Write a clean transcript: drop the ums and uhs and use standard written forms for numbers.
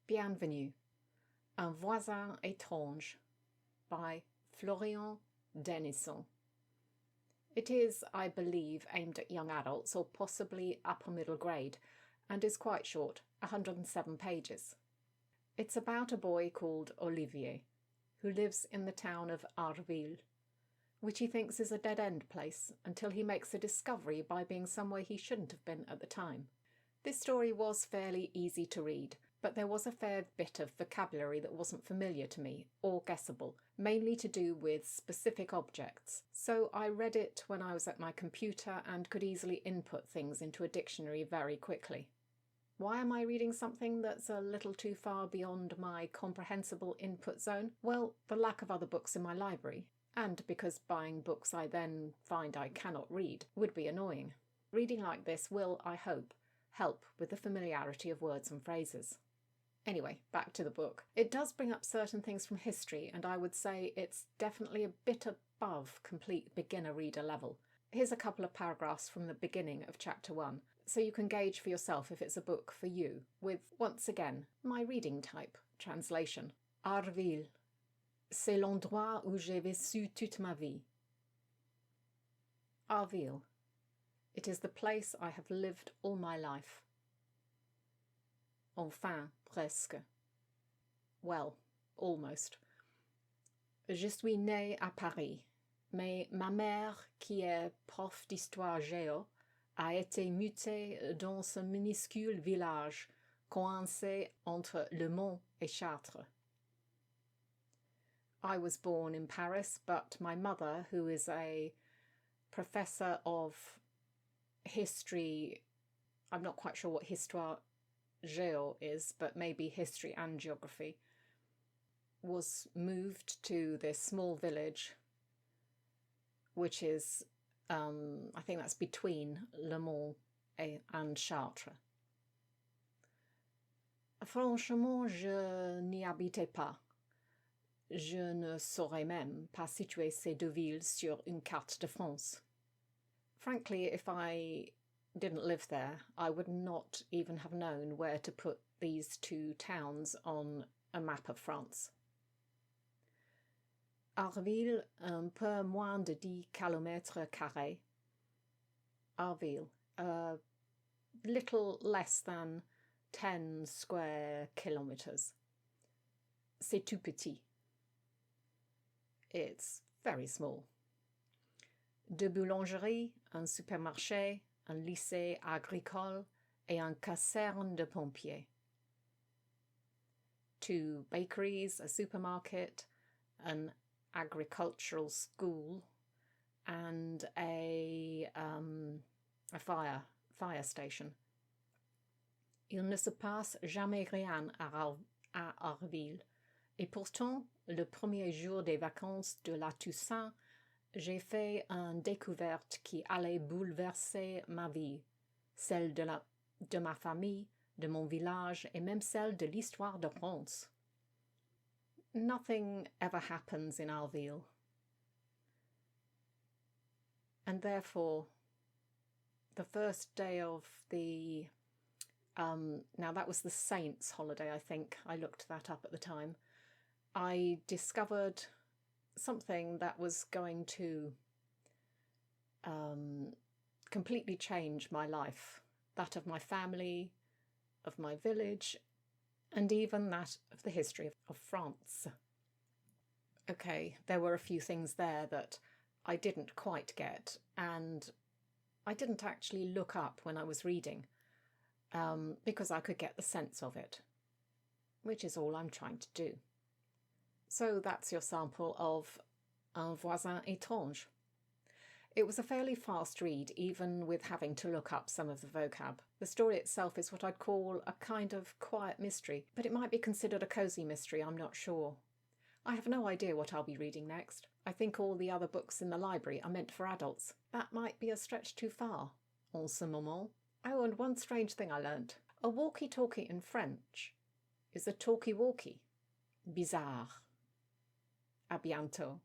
Bienvenue, un voisin étrange by Florian Dennisson. It is, I believe, aimed at young adults or possibly upper middle grade and is quite short, 107 pages. It's about a boy called Olivier who lives in the town of Arville, which he thinks is a dead-end place until he makes a discovery by being somewhere he shouldn't have been at the time. This story was fairly easy to read, but there was a fair bit of vocabulary that wasn't familiar to me or guessable, mainly to do with specific objects. So I read it when I was at my computer and could easily input things into a dictionary very quickly. Why am I reading something that's a little too far beyond my comprehensible input zone? Well, the lack of other books in my library, and because buying books I then find I cannot read would be annoying. Reading like this will, I hope, help with the familiarity of words and phrases. Anyway, back to the book. It does bring up certain things from history, and I would say it's definitely a bit above complete beginner reader level. Here's a couple of paragraphs from the beginning of chapter 1, so you can gauge for yourself if it's a book for you, with, once again, my reading type translation. Arville. C'est l'endroit où j'ai vécu toute ma vie. Arville. It is the place I have lived all my life. Enfin, presque. Well, almost. Je suis née à Paris, mais ma mère, qui est prof d'histoire géo, a été mutée dans ce minuscule village coincé entre Le Mans et Chartres. I was born in Paris, but my mother, who is a professor of history, I'm not quite sure what histoire géo is, but maybe history and geography, was moved to this small village, which is, I think that's between Le Mans and Chartres. Franchement, je n'y habitais pas. Je ne saurais même pas situer ces deux villes sur une carte de France. Frankly, if I didn't live there, I would not even have known where to put these two towns on a map of France. Arville, un peu moins de 10 km². Arville, a little less than 10 square kilometres. C'est tout petit. It's very small. Deux boulangeries, un supermarché, un lycée agricole et un caserne de pompiers. 2 bakeries, a supermarket, an agricultural school, and a fire station. Il ne se passe jamais rien à Arville, et pourtant, le premier jour des vacances de la Toussaint, j'ai fait une découverte qui allait bouleverser ma vie, celle de ma famille, de mon village, et même celle de l'histoire de France. Nothing ever happens in Arville. And therefore, the first day of the... now that was the Saints' holiday, I think. I looked that up at the time. I discovered something that was going to completely change my life, that of my family, of my village, and even that of the history of France. Okay, there were a few things there that I didn't quite get, and I didn't actually look up when I was reading, because I could get the sense of it, which is all I'm trying to do. So that's your sample of Un voisin étrange. It was a fairly fast read, even with having to look up some of the vocab. The story itself is what I'd call a kind of quiet mystery, but it might be considered a cosy mystery, I'm not sure. I have no idea what I'll be reading next. I think all the other books in the library are meant for adults. That might be a stretch too far, en ce moment. Oh, and one strange thing I learnt. A walkie-talkie in French is a talkie-walkie. Bizarre. À bientôt.